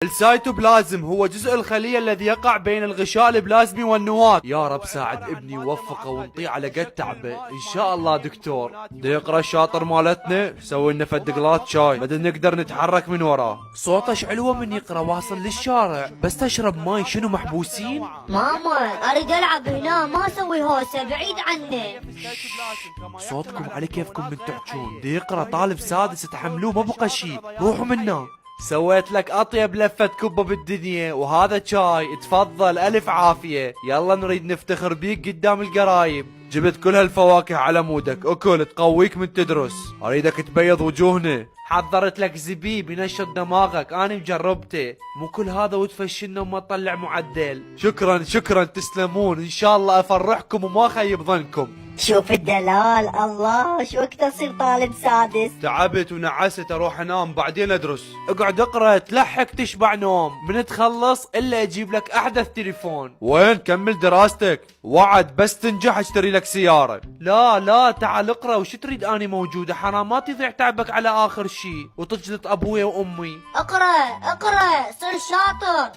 السيتوبلازم هو جزء الخلية الذي يقع بين الغشاء البلازمي والنواة. يا رب ساعد ابني ووفقه ونطيه على قد تعبه ان شاء الله. دكتور يقرا الشاطر مالتنا، سوي لنا فد قلاط شاي بدل نقدر نتحرك من وراه. صوته حلوه من يقرا واصل للشارع، بس تشرب ماي شنو محبوسين؟ ماما اريد العب هنا، ما اسوي هوسه بعيد عني. صوتكم على كيفكم من تحجون. يقرا طالب سادس تحملوه ما بقى شي، روحوا منا. سويت لك اطيب لفة كبة بالدنيا وهذا شاي، تفضل الف عافية. يلا نريد نفتخر بيك قدام القرايب. جبت كل هالفواكه على مودك، اكل تقويك من تدرس. اريدك تبيض وجوهنا. حضرت لك زبيب ينشط دماغك، انا مجربته. مو كل هذا وتفشلنا وما تطلع معدل. شكرا تسلمون، ان شاء الله افرحكم وما خيب ظنكم. شوف الدلال، الله شو وقت اصير طالب سادس. تعبت ونعست، اروح انام بعدين ادرس. اقعد اقرا تلحق تشبع نوم، من تخلص الا اجيب لك احدث تليفون. وين كمل دراستك؟ وعد بس تنجح اشتري لك سيارة. لا تعال اقرا، وش تريد اني موجودة؟ حرام ما تضيع تعبك على اخر شي وتجلط ابويا وامي. اقرا صير شاطر.